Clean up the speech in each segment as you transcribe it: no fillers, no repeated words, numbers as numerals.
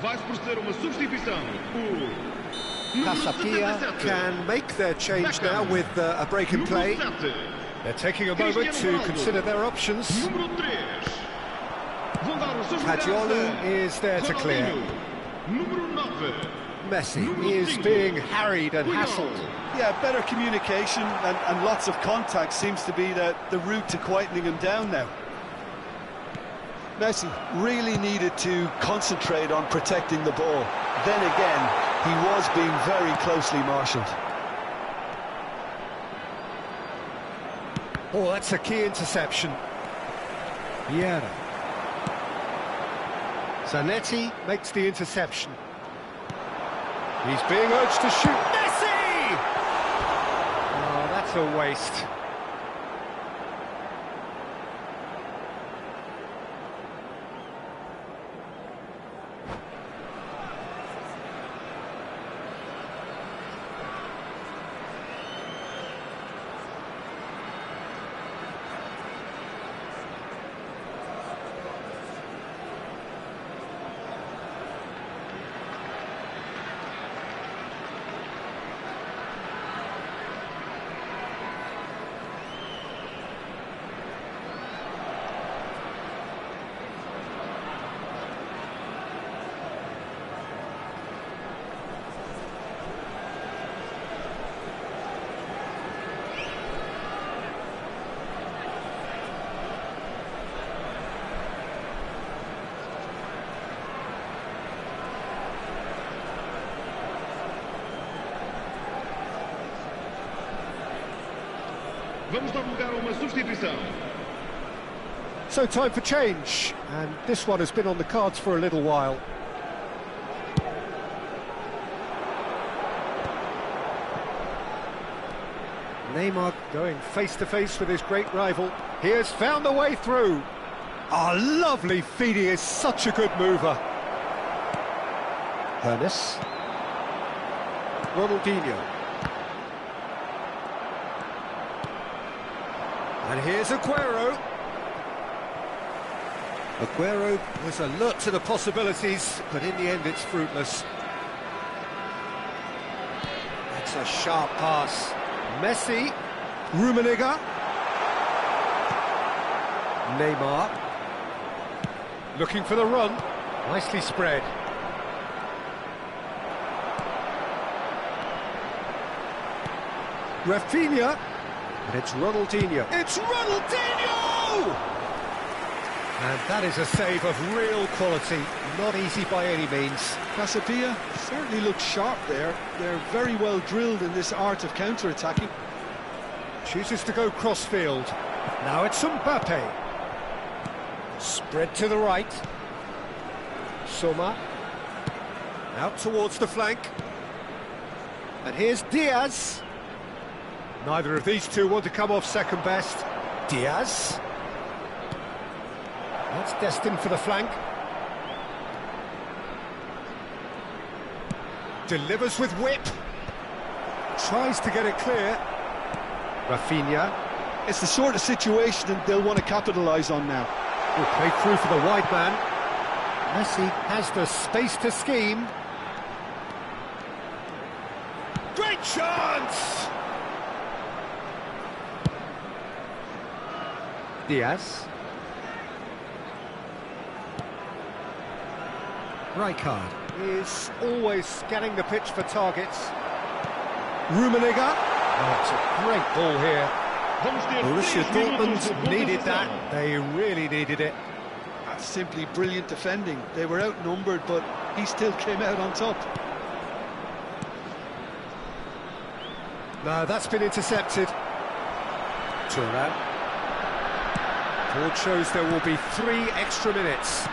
Vai proceder uma substituição. Casapia can make their change now with a break in play. They're taking a moment to consider their options. Caggiolu is there to clear. Messi is being harried and hassled. Yeah, better communication and lots of contact seems to be the route to quietening him down now. Messi really needed to concentrate on protecting the ball. Then again, he was being very closely marshalled. Oh, that's a key interception. Vieira. Zanetti makes the interception. He's being urged to shoot. Messi! Oh, that's a waste. Vamos dar lugar a uma substituição. So time for change, and this one has been on the cards for a little while. Neymar going face-to-face with his great rival. He has found the way through. Ah, lovely feed, he is such a good mover. Hernes. Ronaldinho. And here's Aguero. Aguero was alert to the possibilities, but in the end it's fruitless. That's a sharp pass. Messi. Rummenigge. Neymar. Looking for the run. Nicely spread. Rafinha. And it's Ronaldinho. It's Ronaldinho! And that is a save of real quality, not easy by any means. Casapia certainly looks sharp there. They're very well drilled in this art of counter-attacking. Chooses to go cross-field. Now it's Mbappe. Spread to the right. Soma. Out towards the flank. And here's Diaz. Neither of these two want to come off second best. Diaz. That's destined for the flank. Delivers with whip. Tries to get it clear. Rafinha. It's the sort of situation that they'll want to capitalise on now. Will play through for the wide man. Messi has the space to scheme. Great chance! Diaz. Rijkaard is always scanning the pitch for targets. Rummenigge. Oh, it's a great ball here. Borussia Dortmund needed that. They really needed it. That's simply brilliant defending. They were outnumbered, but he still came out on top. No, that's been intercepted. Thuram. Board shows there will be 3 extra minutes.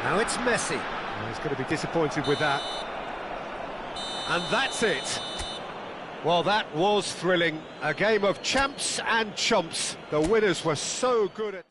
Now it's Messi. Oh, he's going to be disappointed with that. And that's it. Well, that was thrilling. A game of champs and chumps. The winners were so good at...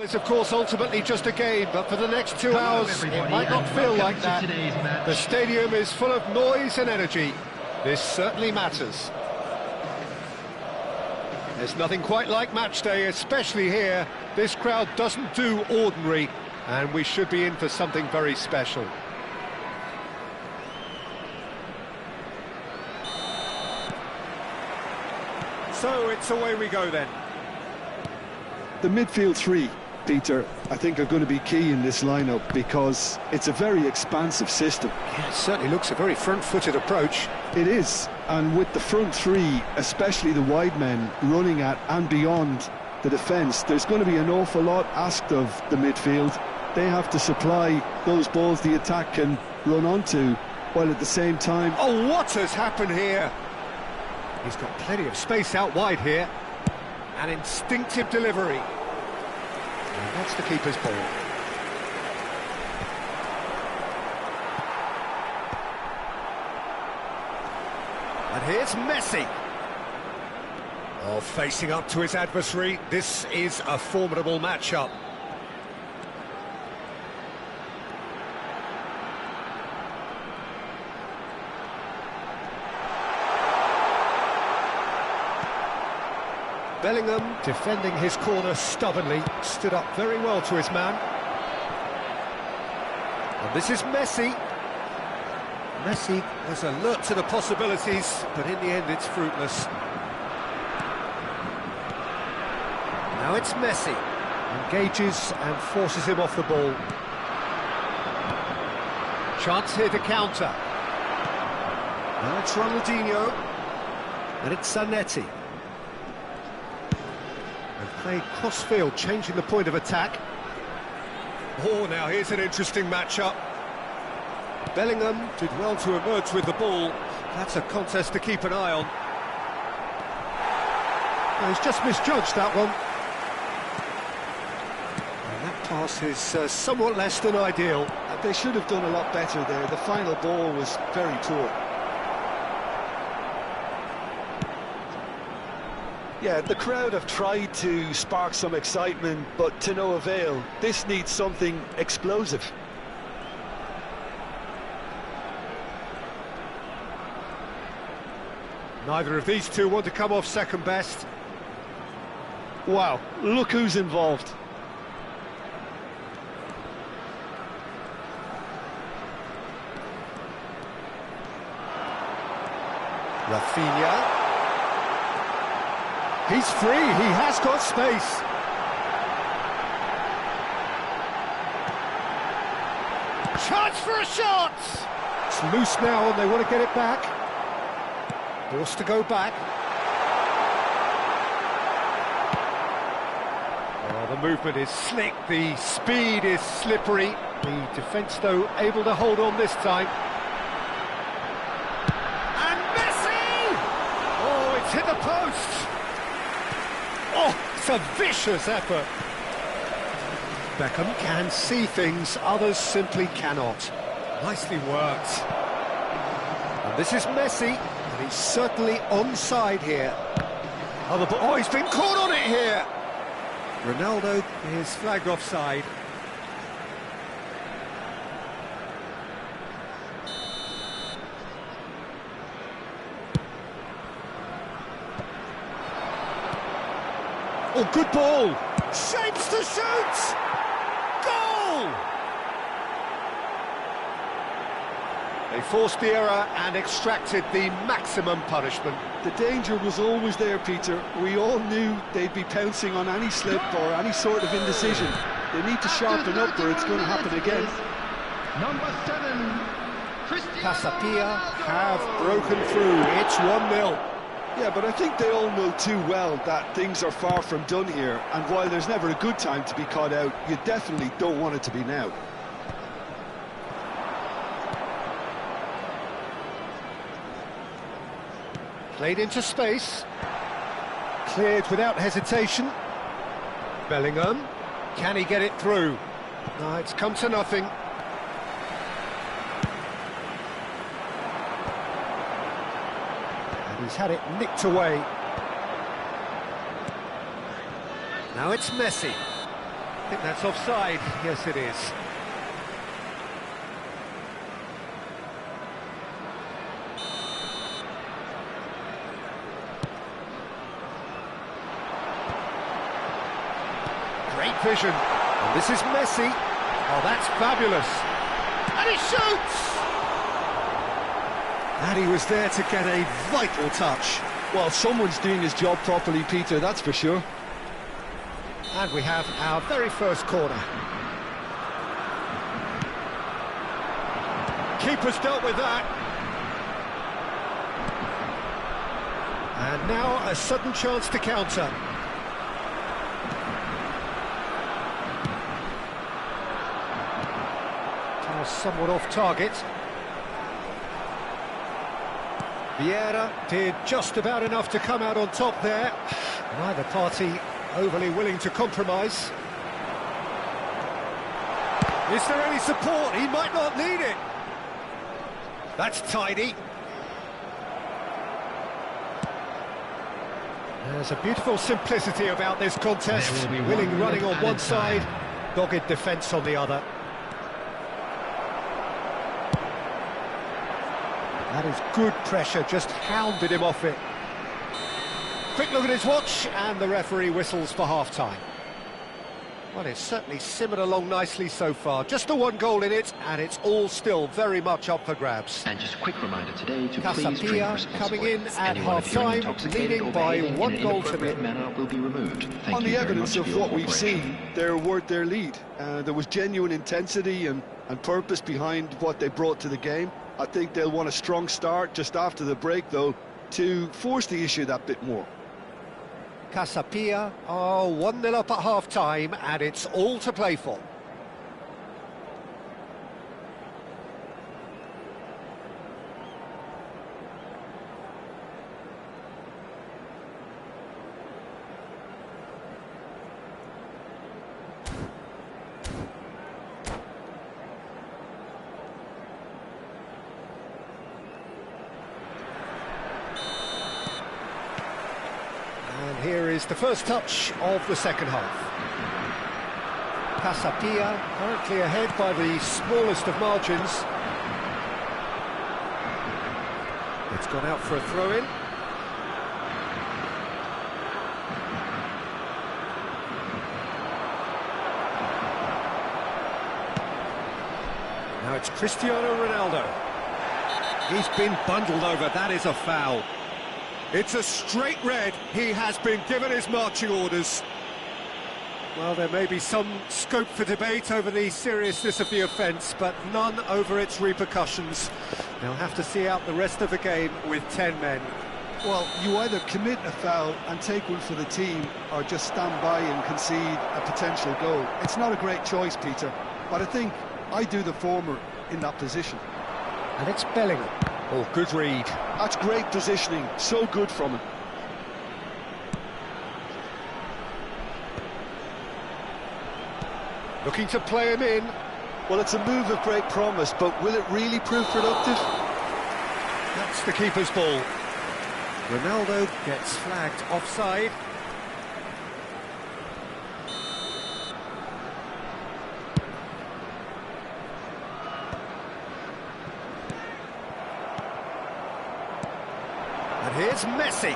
It's of course ultimately just a game, but for the next 2 hours it might not feel like that. The stadium is full of noise and energy. This certainly matters. There's nothing quite like match day, especially here. This crowd doesn't do ordinary, and we should be in for something very special. So it's away we go then. The midfield three, Peter, I think are going to be key in this lineup because it's a very expansive system. Yeah, it certainly looks a very front-footed approach. It is, and with the front three, especially the wide men, running at and beyond the defence, there's going to be an awful lot asked of the midfield. They have to supply those balls the attack can run onto, while at the same time... Oh, what has happened here? He's got plenty of space out wide here. An instinctive delivery. And that's the keeper's ball. And here's Messi. Oh, facing up to his adversary. This is a formidable matchup. Bellingham, defending his corner stubbornly, stood up very well to his man. And this is Messi. Messi was alert to the possibilities, but in the end it's fruitless. Now it's Messi. Engages and forces him off the ball. Chance here to counter. Now it's Ronaldinho. And it's Zanetti. And played cross-field, changing the point of attack. Oh, now here's an interesting matchup. Bellingham did well to emerge with the ball. That's a contest to keep an eye on. Well, he's just misjudged that one. And that pass is somewhat less than ideal. They should have done a lot better there. The final ball was very poor. Yeah, the crowd have tried to spark some excitement, but to no avail. This needs something explosive. Neither of these two want to come off second best. Wow, look who's involved. Rafinha. He's free, he has got space. Chance for a shot! It's loose now and they want to get it back. Forced to go back. Oh, the movement is slick, the speed is slippery. The defence, though, able to hold on this time. And Messi! Oh, it's hit the post! Oh, it's a vicious effort. Beckham can see things others simply cannot. Nicely worked. And this is Messi, and he's certainly onside here. Oh, he's been caught on it here. Ronaldo is flagged offside. Oh, good ball! Shapes to shoot! Goal! They forced the error and extracted the maximum punishment. The danger was always there, Peter. We all knew they'd be pouncing on any slip or any sort of indecision. They need to sharpen up or it's going to happen again. Number 7, Casapia have broken through. It's 1-0. Yeah, but I think they all know too well that things are far from done here, and while there's never a good time to be caught out, you definitely don't want it to be now. Played into space. Cleared without hesitation. Bellingham. Can he get it through? No, it's come to nothing. He's had it nicked away. Now it's Messi. I think that's offside. Yes, it is. Great vision. And this is Messi. Oh, that's fabulous. And he shoots! And he was there to get a vital touch. Well, someone's doing his job properly, Peter, that's for sure. And we have our very first corner. Keeper's dealt with that. And now a sudden chance to counter. Somewhat off target. Vieira did just about enough to come out on top there. Neither party overly willing to compromise. Is there any support? He might not need it. That's tidy. There's a beautiful simplicity about this contest. Willing running on one side, dogged defence on the other. That is good pressure, just hounded him off it. Quick look at his watch, and the referee whistles for half-time. Well, it's certainly simmered along nicely so far. Just the one goal in it, and it's all still very much up for grabs. And just a quick reminder today to please drink responsibly. Coming in at half-time, leading by 1 goal to nil. Will be removed. On the evidence of what we've seen, they're worth their lead. There was genuine intensity and purpose behind what they brought to the game. I think they'll want a strong start just after the break, though, to force the issue that bit more. Casapia, 1-0 up at half-time, and it's all to play for. And here is the first touch of the second half. Casapia currently ahead by the smallest of margins. It's gone out for a throw-in. Now it's Cristiano Ronaldo. He's been bundled over, that is a foul. It's a straight red. He has been given his marching orders. Well, there may be some scope for debate over the seriousness of the offence, but none over its repercussions. They'll have to see out the rest of the game with 10 men. Well, you either commit a foul and take one for the team, or just stand by and concede a potential goal. It's not a great choice, Peter, but I think I do the former in that position. And it's Bellingham. Oh, good read. That's great positioning, so good from him. Looking to play him in. Well, it's a move of great promise, but will it really prove productive? That's the keeper's ball. Ronaldo gets flagged offside. And here's Messi.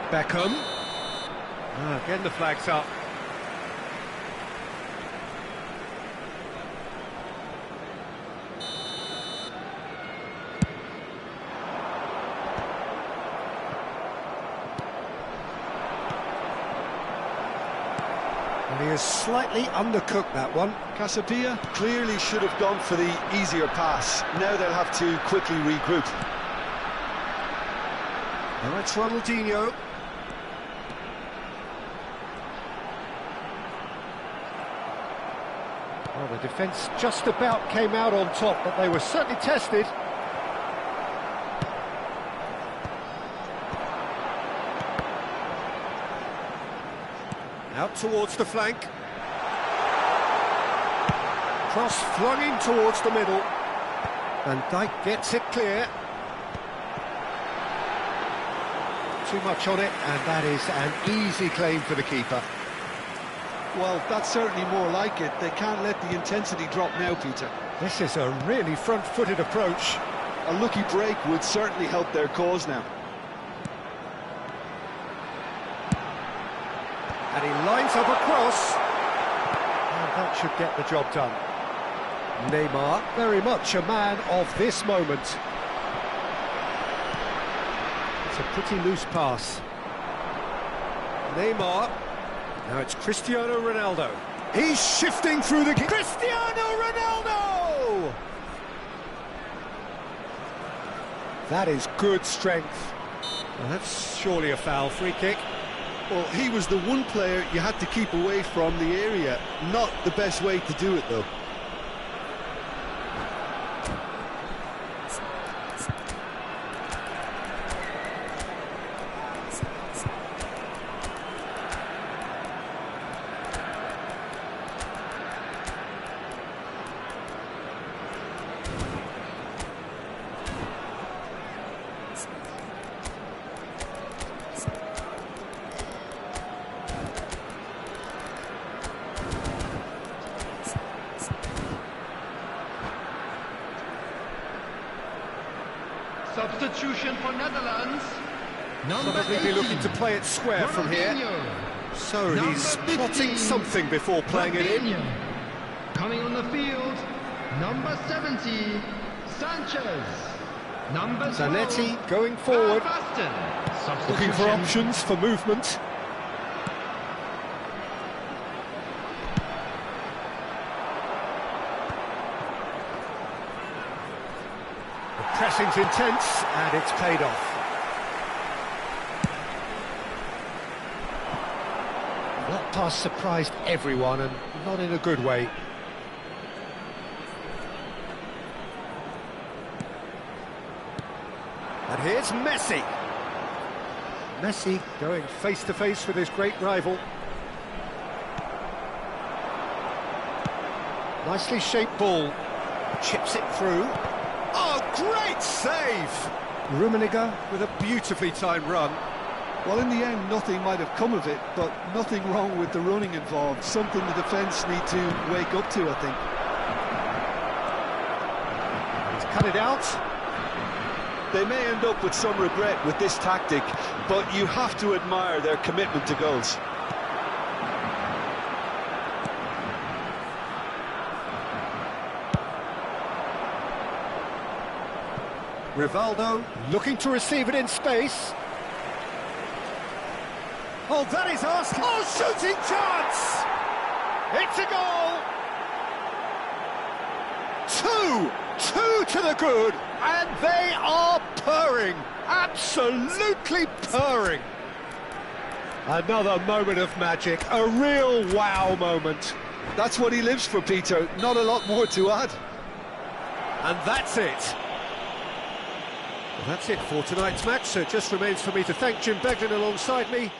Beckham. Again the flag's up. And he has slightly undercooked that one. Casapia clearly should have gone for the easier pass. Now they'll have to quickly regroup. Now it's Ronaldinho. Well, the defence just about came out on top, but they were certainly tested. Out towards the flank. Cross flung in towards the middle. Van Dijk gets it clear. Too much on it, and that is an easy claim for the keeper. Well, that's certainly more like it. They can't let the intensity drop now, Peter. This is a really front-footed approach. A lucky break would certainly help their cause now. And he lines up a cross. And that should get the job done. Neymar, very much a man of this moment. It's a pretty loose pass. Neymar. Now it's Cristiano Ronaldo. He's shifting through the... Cristiano Ronaldo! That is good strength. Well, that's surely a foul. Free kick. Well, he was the one player you had to keep away from the area. Not the best way to do it, though. Substitution for Netherlands. Number Probably 18, be looking to play it square from here. Ronaldinho. So he's Number plotting 15, something before playing it in. Ronaldinho. Coming on the field, number 70, Sanchez. Number 12, Zanetti going forward. Basten. Looking for Substitution. options for movement. The pressing's intense, and it's paid off. That pass surprised everyone, and not in a good way. And here's Messi. Messi going face-to-face with his great rival. Nicely shaped ball. Chips it through. Oh, great save! Rummenigge with a beautifully timed run. Well, in the end, nothing might have come of it, but nothing wrong with the running involved. Something the defence need to wake up to, I think. He's cut it out. They may end up with some regret with this tactic, but you have to admire their commitment to goals. Rivaldo looking to receive it in space. Oh, that is asking. Oh, shooting chance! It's a goal! Two to the good, and they are purring, absolutely purring. Another moment of magic, a real wow moment. That's what he lives for, Peter. Not a lot more to add. And that's it. Well, that's it for tonight's match, so it just remains for me to thank Jim Beglin alongside me.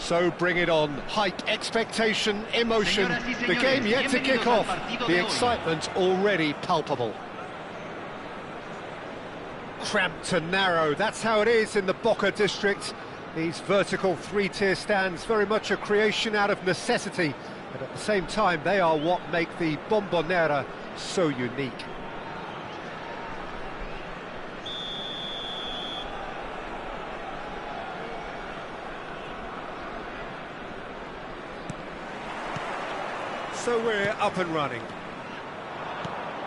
So bring it on. Hype, expectation, emotion. The game yet to kick off. The excitement already palpable. Cramped and narrow, that's how it is in the Boca district. These vertical three-tier stands, very much a creation out of necessity, but at the same time they are what make the Bombonera so unique. So we're up and running.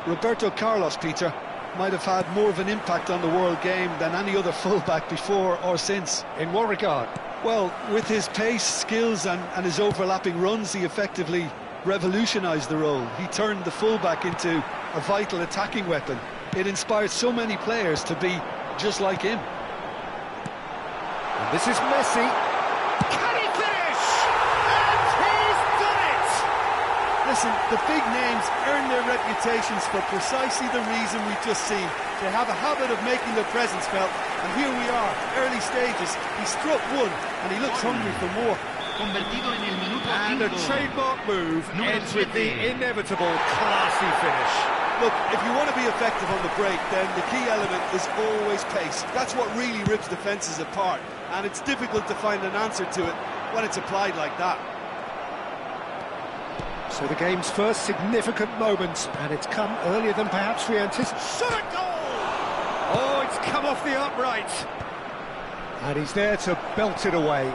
Roberto Carlos, Peter, might have had more of an impact on the world game than any other fullback before or since. In what regard? Well, with his pace, skills and his overlapping runs, he effectively revolutionised the role. He turned the fullback into a vital attacking weapon. It inspired so many players to be just like him. And this is Messi. Can he finish? And he's done it! Listen, the big names earn their reputations for precisely the reason we've just seen. They have a habit of making their presence felt, and here we are, early stages. He struck one, and he looks hungry for more. And a trademark move ends with the inevitable classy finish. Look, if you want to be effective on the break, then the key element is always pace. That's what really rips defences apart, and it's difficult to find an answer to it when it's applied like that. So the game's first significant moment, and it's come earlier than perhaps we anticipated. Shot a goal! Oh, it's come off the upright. And he's there to belt it away.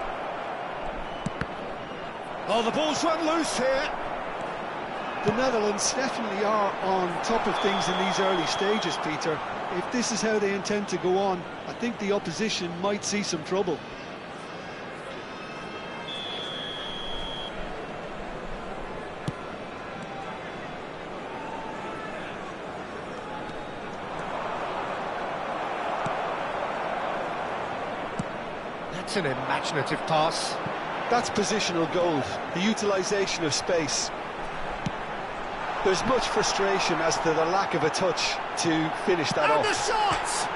Oh, the ball's run loose here. The Netherlands definitely are on top of things in these early stages, Peter. If this is how they intend to go on, I think the opposition might see some trouble. That's an imaginative pass. That's positional goal, the utilisation of space. There's much frustration as to the lack of a touch to finish that off. And the shot!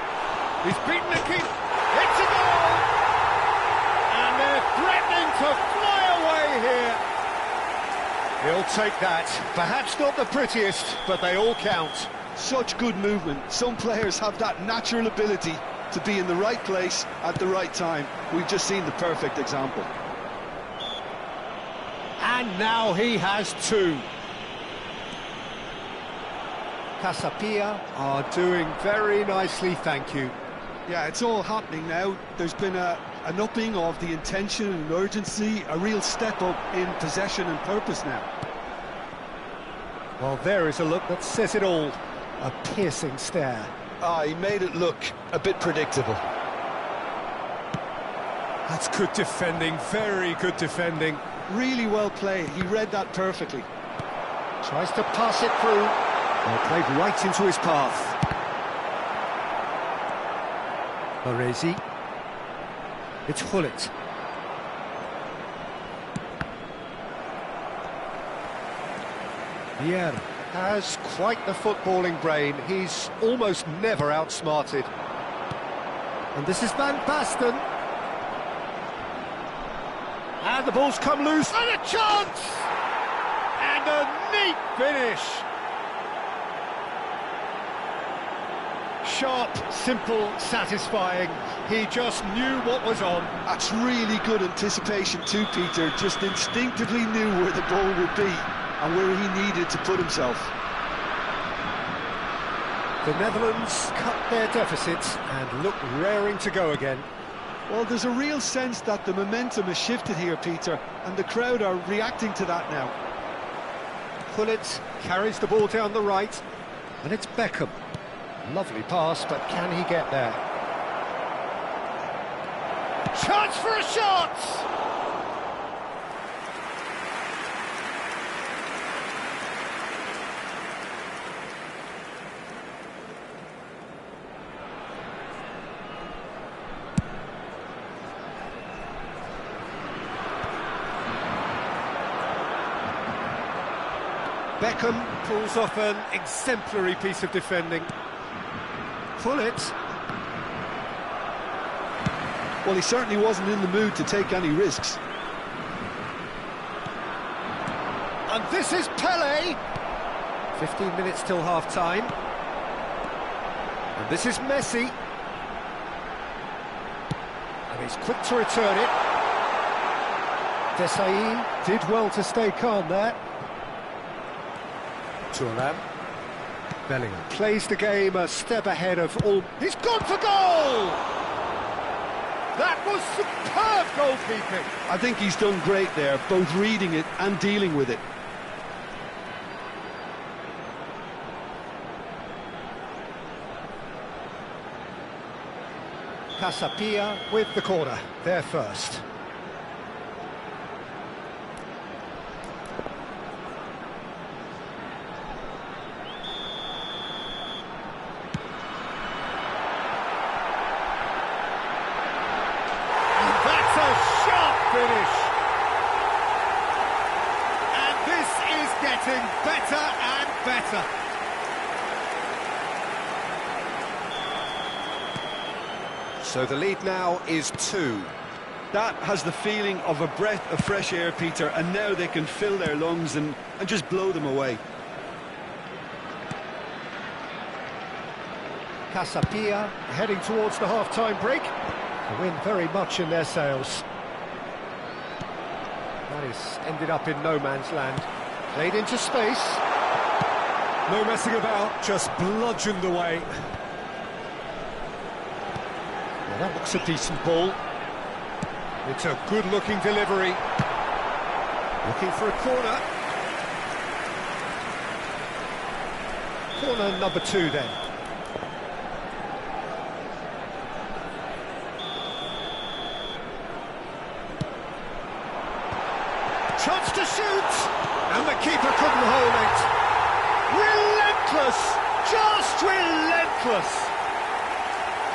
He's beaten the keeper. It's a goal! And they're threatening to fly away here. He'll take that. Perhaps not the prettiest, but they all count. Such good movement. Some players have that natural ability to be in the right place at the right time. We've just seen the perfect example. And now he has two. Casapia are doing very nicely, thank you. Yeah, it's all happening now. There's been an upping of the intention and urgency, a real step up in possession and purpose now. Well, there is a look that says it all. A piercing stare. He made it look a bit predictable. That's good defending, very good defending. Really well played, he read that perfectly. Tries to pass it through. Well, played right into his path. Baresi. It's Hullet. Pierre has quite the footballing brain. He's almost never outsmarted. And this is Van Basten. And the ball's come loose. And a chance! And a neat finish. Sharp, simple, satisfying. He just knew what was on. That's really good anticipation too, Peter. Just instinctively knew where the ball would be and where he needed to put himself. The Netherlands cut their deficits and look raring to go again. Well, there's a real sense that the momentum has shifted here, Peter, and the crowd are reacting to that now. Hullet carries the ball down the right, and it's Beckham. Lovely pass, but can he get there? Chance for a shot! Beckham pulls off an exemplary piece of defending. Hullet. Well, he certainly wasn't in the mood to take any risks. This is Pele. 15 minutes till half-time. And this is Messi. And he's quick to return it. Desailly did well to stay calm there. Thuram. Bellingham plays the game a step ahead of all. He's gone for goal! That was superb goalkeeping. I think he's done great there, both reading it and dealing with it. Casapia with the corner, there first. Finish. And this is getting better and better. So the lead now is 2. That has the feeling of a breath of fresh air, Peter, and now they can fill their lungs and just blow them away. Casapia heading towards the half-time break. The wind very much in their sails. That is ended up in no man's land. Played into space. No messing about, just bludgeoned away. Well, that looks a decent ball. It's a good-looking delivery. Looking for a corner. Corner number 2 then. Chance to shoot! And the keeper couldn't hold it. Relentless! Just relentless!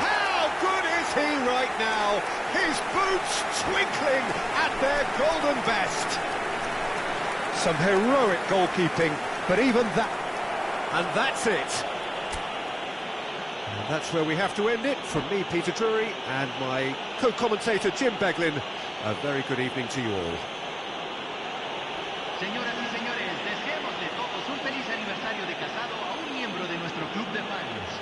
How good is he right now? His boots twinkling at their golden best. Some heroic goalkeeping, but even that... And that's it. And that's where we have to end it. From me, Peter Drury, and my co-commentator, Jim Beglin. A very good evening to you all. Señoras y señores, deseémosle todos un feliz aniversario de casado a un miembro de nuestro club de fans.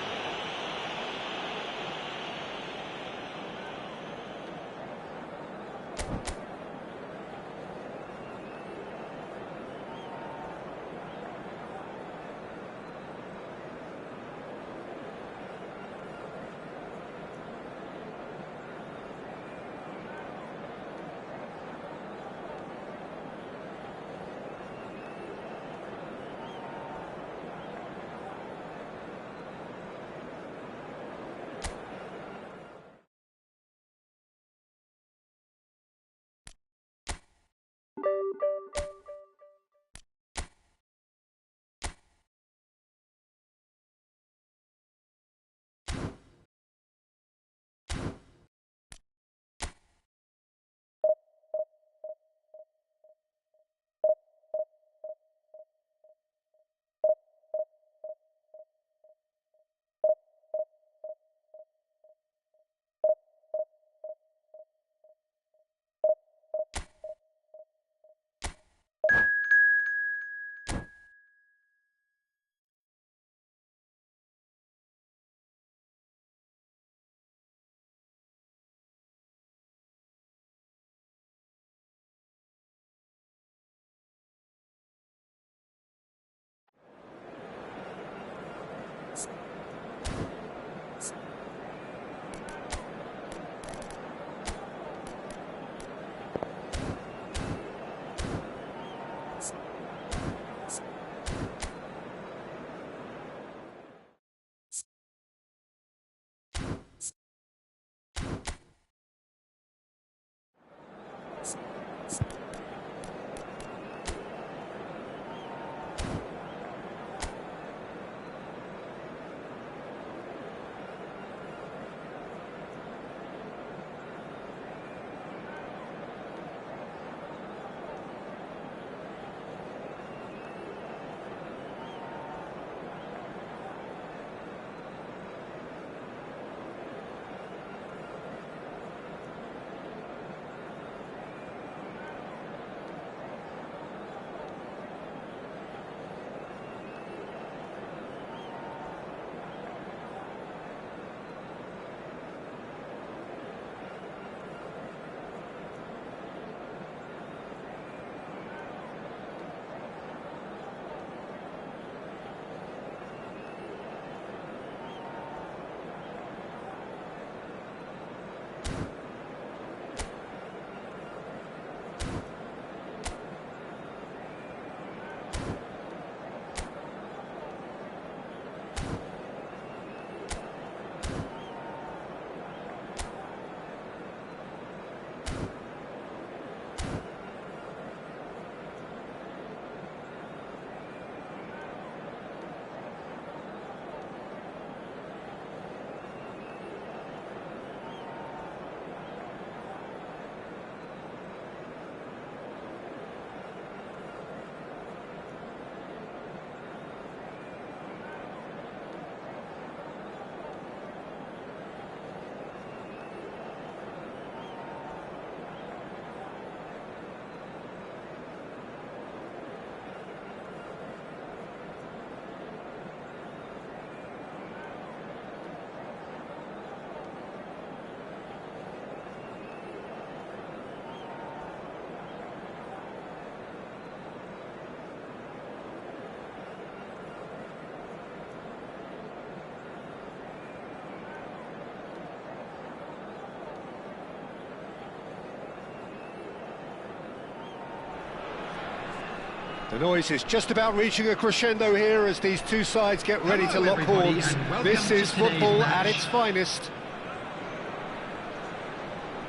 The noise is just about reaching a crescendo here as these two sides get ready to lock horns. This is football at its finest.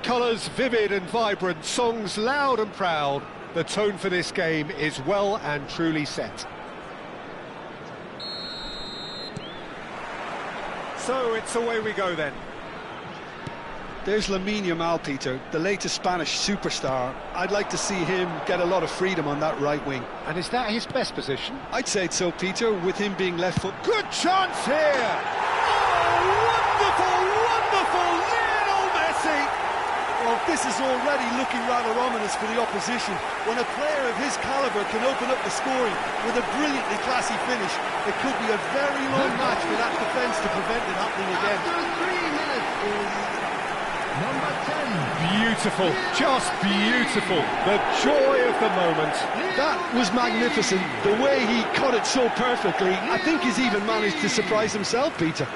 Colours vivid and vibrant, songs loud and proud. The tone for this game is well and truly set. So it's away we go then. There's Lamine Yamal, Peter, the latest Spanish superstar. I'd like to see him get a lot of freedom on that right wing. And is that his best position? I'd say so, Peter, with him being left foot. Good chance here! Oh, wonderful, wonderful, Lionel Messi! Well, this is already looking rather ominous for the opposition. When a player of his calibre can open up the scoring with a brilliantly classy finish, it could be a very long match for that defence to prevent it happening again. After 3 minutes is number 10. Beautiful, just beautiful. The joy of the moment. That was magnificent. The way he cut it so perfectly, I think he's even managed to surprise himself, Peter.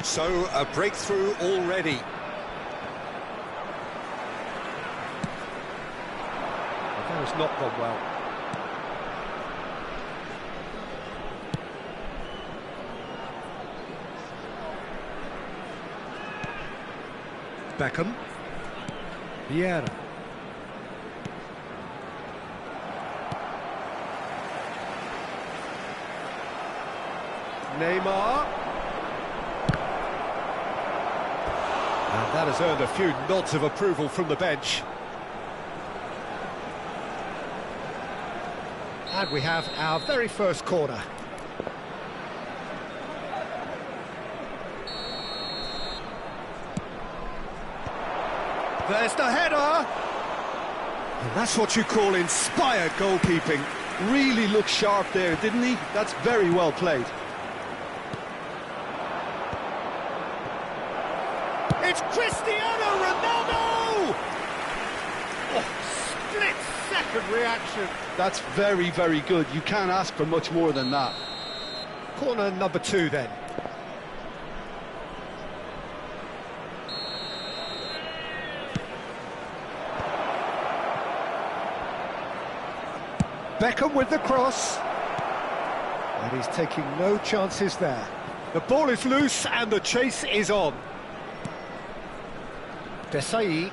So, a breakthrough already. That has not gone well. Beckham. Vieira. Neymar. And that has earned a few nods of approval from the bench. And we have our very first corner. There's the header! And that's what you call inspired goalkeeping. Really looked sharp there, didn't he? That's very well played. It's Cristiano Ronaldo! Oh, split-second reaction. That's very, very good. You can't ask for much more than that. Corner number 2 then. Beckham with the cross. And he's taking no chances there. The ball is loose and the chase is on. Desai.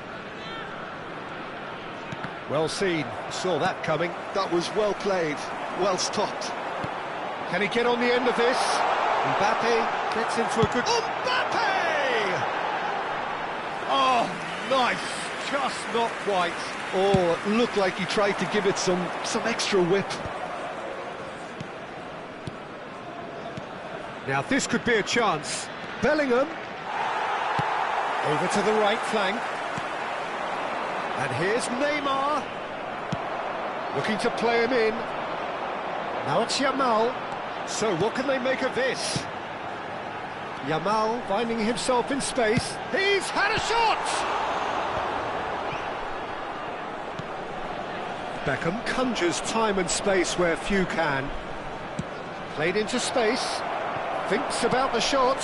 Well seen, saw that coming. That was well played, well stopped. Can he get on the end of this? Mbappe gets into a good... Mbappe! Oh, nice, just not quite. Oh, it looked like he tried to give it some extra whip. Now this could be a chance. Bellingham. Over to the right flank. And here's Neymar. Looking to play him in. Now it's Yamal. So what can they make of this? Yamal finding himself in space. He's had a shot! Beckham conjures time and space where few can. Played into space. Thinks about the shot.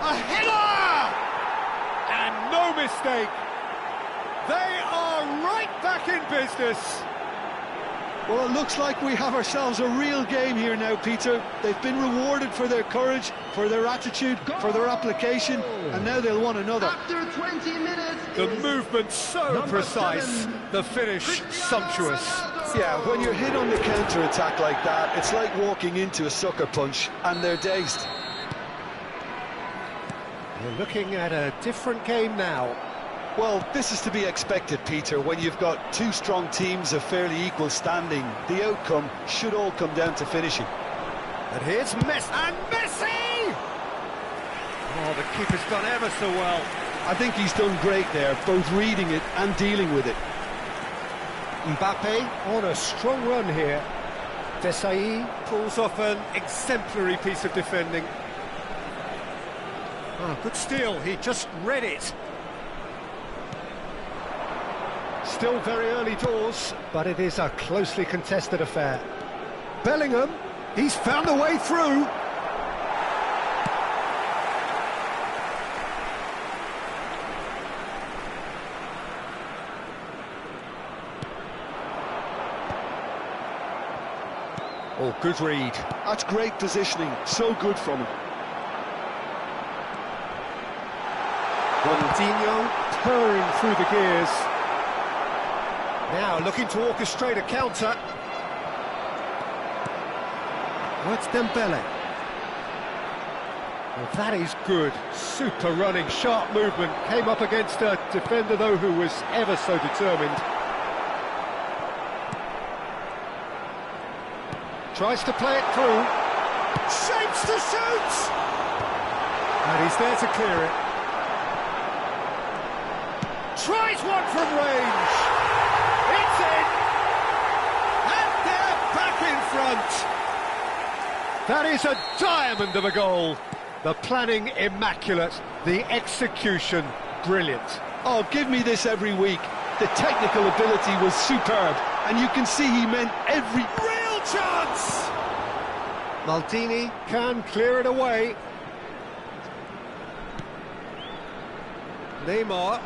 A header! And no mistake. They are right back in business. Well, it looks like we have ourselves a real game here now, Peter. They've been rewarded for their courage, for their attitude, for their application, and now they'll want another. After 20 minutes The movement so precise, 7. the finish sumptuous. Yeah, when you're hit on the counter-attack like that, it's like walking into a sucker punch, and they're dazed. We're looking at a different game now. Well, this is to be expected, Peter. When you've got two strong teams of fairly equal standing, the outcome should all come down to finishing. And here's Messi. And Messi! Oh, the keeper's done ever so well. I think he's done great there, both reading it and dealing with it. Mbappe on a strong run here. Desai pulls off an exemplary piece of defending. Oh, good steal, he just read it. Still very early doors, but it is a closely contested affair. Bellingham, he's found a way through. Oh, good read. That's great positioning, so good from him. Ronaldinho purring through the gears. Now looking to orchestrate a counter. Oh, it's Dembele. Well, that is good. Super running, sharp movement. Came up against a defender, though, who was ever so determined. Tries to play it through. Shapes to shoot! And he's there to clear it. Tries one from range. It's in. And they're back in front. That is a diamond of a goal. The planning immaculate, the execution brilliant. Oh, give me this every week. The technical ability was superb, and you can see he meant every Real chance! Maldini can clear it away. Neymar.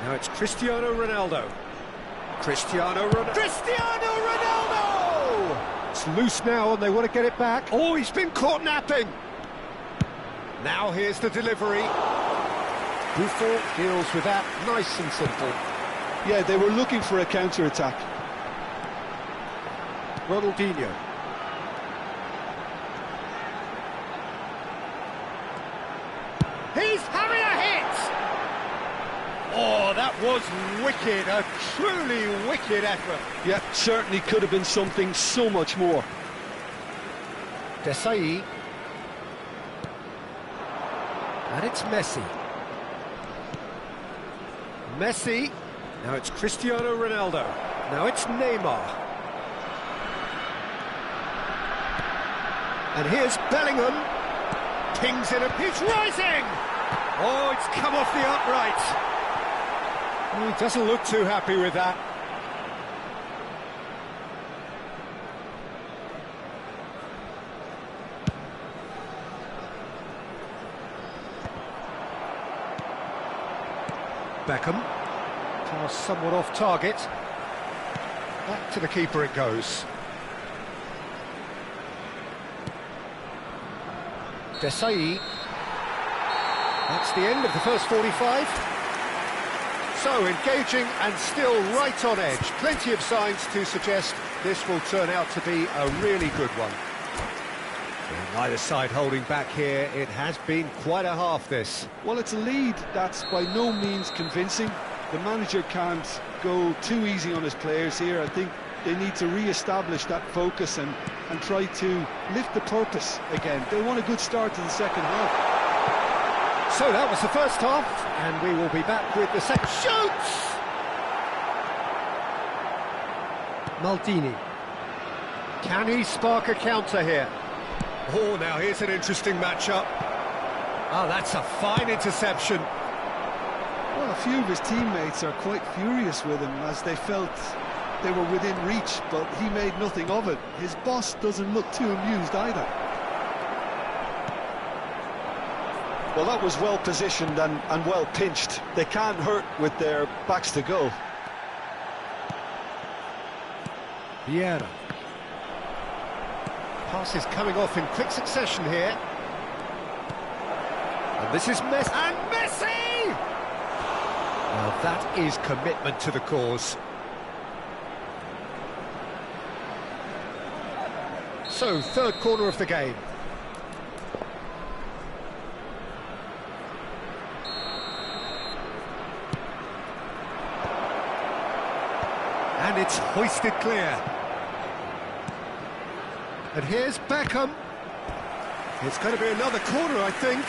Now it's Cristiano Ronaldo. Cristiano Ronaldo! It's loose now and they want to get it back. Oh, he's been caught napping. Now here's the delivery. Buffon deals with that nice and simple. Yeah, they were looking for a counter-attack. Ronaldinho. He's having a hit! Oh, that was wicked, a truly wicked effort. Yeah, certainly could have been something so much more. Desai. And it's Messi. Messi. Now it's Cristiano Ronaldo. Now it's Neymar. And here's Bellingham. Pings it up. He's rising! Oh, it's come off the upright. He doesn't look too happy with that. Beckham. Pass somewhat off target. Back to the keeper it goes. Desai. That's the end of the first 45. So engaging and still right on edge. Plenty of signs to suggest this will turn out to be a really good one. And neither side holding back here. It has been quite a half, this. Well, it's a lead that's by no means convincing. The manager can't go too easy on his players here. I think they need to re-establish that focus and try to lift the purpose again. They want a good start to the second half. So that was the first half, and we will be back with the second. Shoots! Maldini. Can he spark a counter here? Oh, now here's an interesting matchup. Oh, that's a fine interception. Well, a few of his teammates are quite furious with him as they felt they were within reach, but he made nothing of it. His boss doesn't look too amused either. Well, that was well positioned and well pinched. They can't hurt with their backs to goal. Vieira. Pass is coming off in quick succession here. And this is Messi. And Messi! Well, that is commitment to the cause. So, third corner of the game. And it's hoisted clear. And here's Beckham. It's going to be another corner, I think.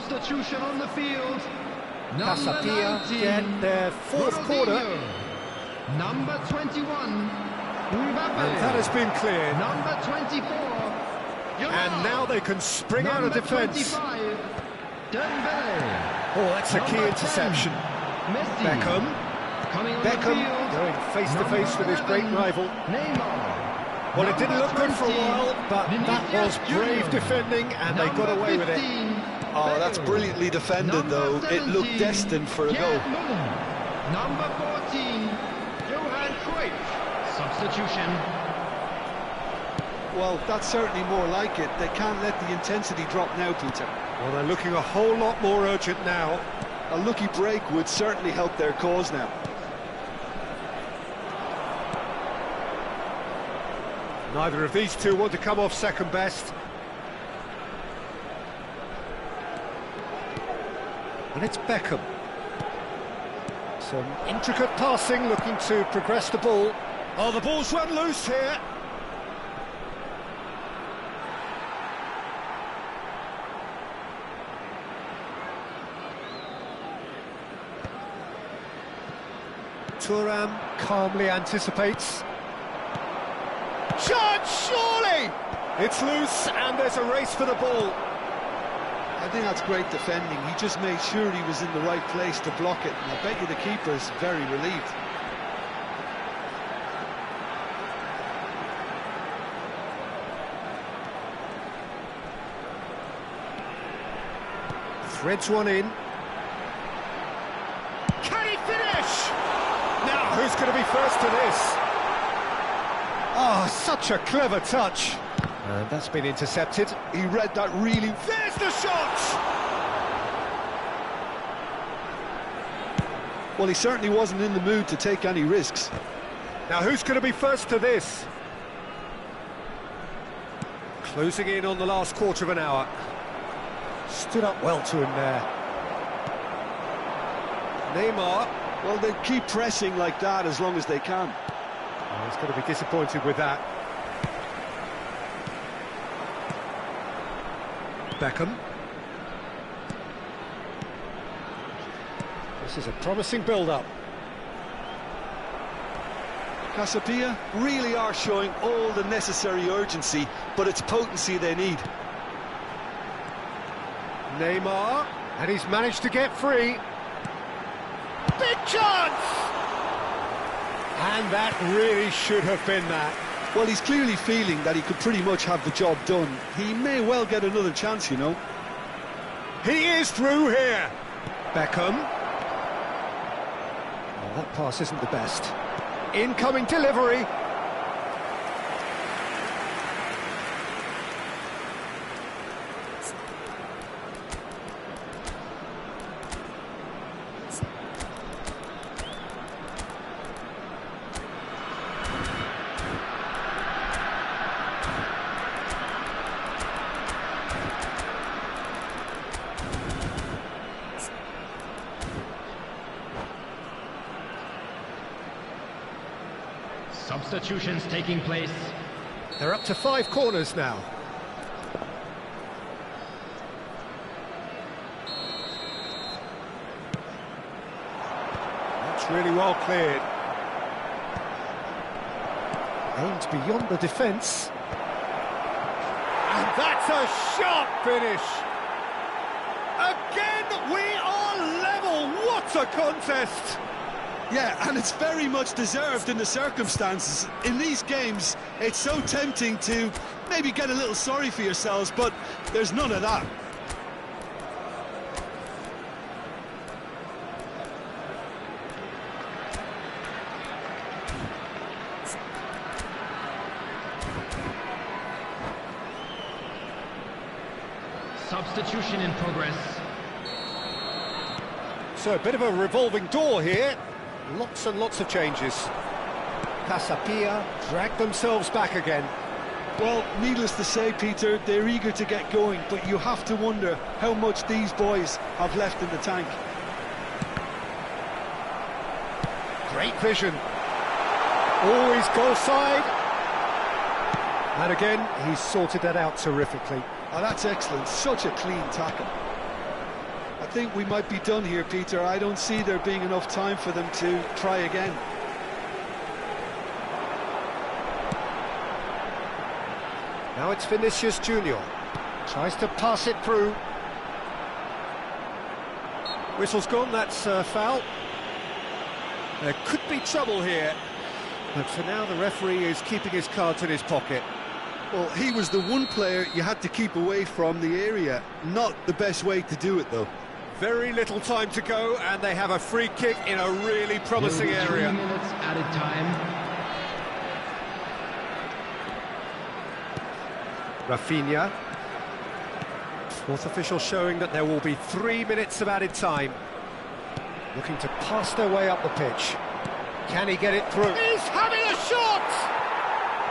Substitution on the field. Casapia get their fourth corner. Number 21. Mbappe. And that has been cleared. Number 24. And now they can spring out of defence. 25. Dembele. Oh, that's a key Number interception. 10. Messi. Beckham. Coming on Beckham the field. going face-to-face with his great 11. rival. Neymar. Well, it didn't look good for a 20. while, but that was brave Junior. defending, and they got away with it. 15. Oh, that's brilliantly defended, though. It looked destined for a goal. Number 14. Johan Cruyff. Substitution. Well, that's certainly more like it. They can't let the intensity drop now, Peter. Well, they're looking a whole lot more urgent now. A lucky break would certainly help their cause now. Neither of these two want to come off second best. And it's Beckham. Some intricate passing, looking to progress the ball. Oh, the ball's run loose here. Thuram calmly anticipates. Shot, surely! It's loose, and there's a race for the ball. I think that's great defending. He just made sure he was in the right place to block it, and I bet you the keeper's very relieved. Threads one in. Can he finish? Now, who's going to be first to this? Oh, such a clever touch. And that's been intercepted. He read that really... There's the shot! Well, he certainly wasn't in the mood to take any risks. Now, who's going to be first to this? Closing in on the last quarter of an hour. Stood up well to him there. Neymar. Well, they keep pressing like that as long as they can. Oh, he's going to be disappointed with that. Beckham. This is a promising build-up. Casapia really are showing all the necessary urgency, but it's potency they need. Neymar, and he's managed to get free. Big chance! And that really should have been that. Well, he's clearly feeling that he could pretty much have the job done. He may well get another chance, you know. He is through here. Beckham. Well, that pass isn't the best. Incoming delivery. Substitutions taking place. They're up to 5 corners now. That's really well cleared. Aimed beyond the defence. And that's a sharp finish. Again, we are level. What a contest! Yeah, and it's very much deserved in the circumstances. In these games, it's so tempting to maybe get a little sorry for yourselves, but there's none of that. Substitution in progress. So a bit of a revolving door here. Lots and lots of changes. Casapia drag themselves back again. Well, needless to say, Peter, they're eager to get going, but you have to wonder how much these boys have left in the tank. Great vision. Always goal side. And again, he's sorted that out terrifically. Oh, that's excellent. Such a clean tackle. I think we might be done here, Peter. I don't see there being enough time for them to try again. Now it's Vinicius Junior. Tries to pass it through. Whistle's gone, that's a foul. There could be trouble here, but for now the referee is keeping his cards in his pocket. Well, he was the one player you had to keep away from the area. Not the best way to do it, though. Very little time to go, and they have a free kick in a really promising area. 3 minutes added time. Rafinha. Fourth official showing that there will be 3 minutes of added time. Looking to pass their way up the pitch. Can he get it through? He's having a shot!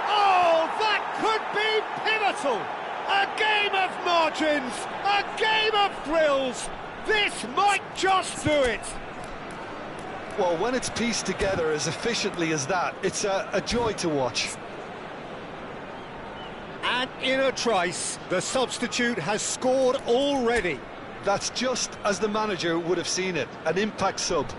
Oh, that could be pivotal! A game of margins! A game of thrills! This might just do it! Well, when it's pieced together as efficiently as that, it's a joy to watch. And in a trice, the substitute has scored already. That's just as the manager would have seen it, an impact sub.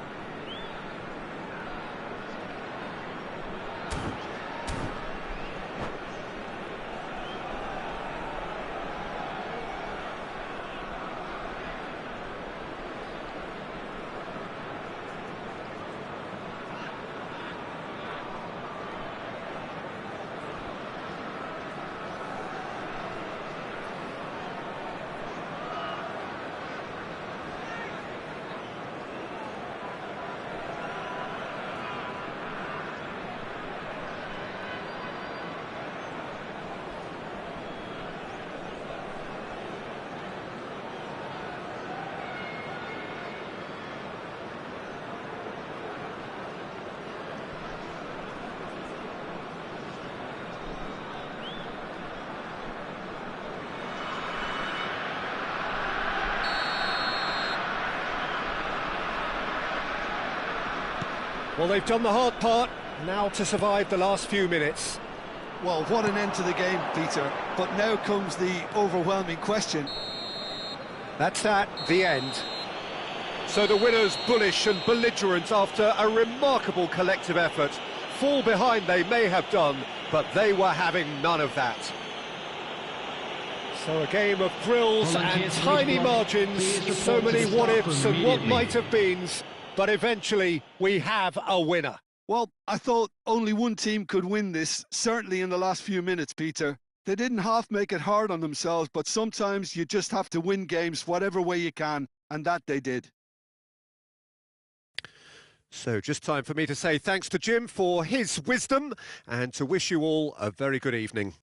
Well, they've done the hard part, now to survive the last few minutes. Well, what an end to the game, Peter. But now comes the overwhelming question. That's the end. So the winners, bullish and belligerent after a remarkable collective effort. Fall behind they may have done, but they were having none of that. So a game of thrills and tiny margins, so many what-ifs and what might-have-beens, but eventually we have a winner. Well, I thought only one team could win this, certainly in the last few minutes, Peter. They didn't half make it hard on themselves, but sometimes you just have to win games whatever way you can, and that they did. So just time for me to say thanks to Jim for his wisdom and to wish you all a very good evening.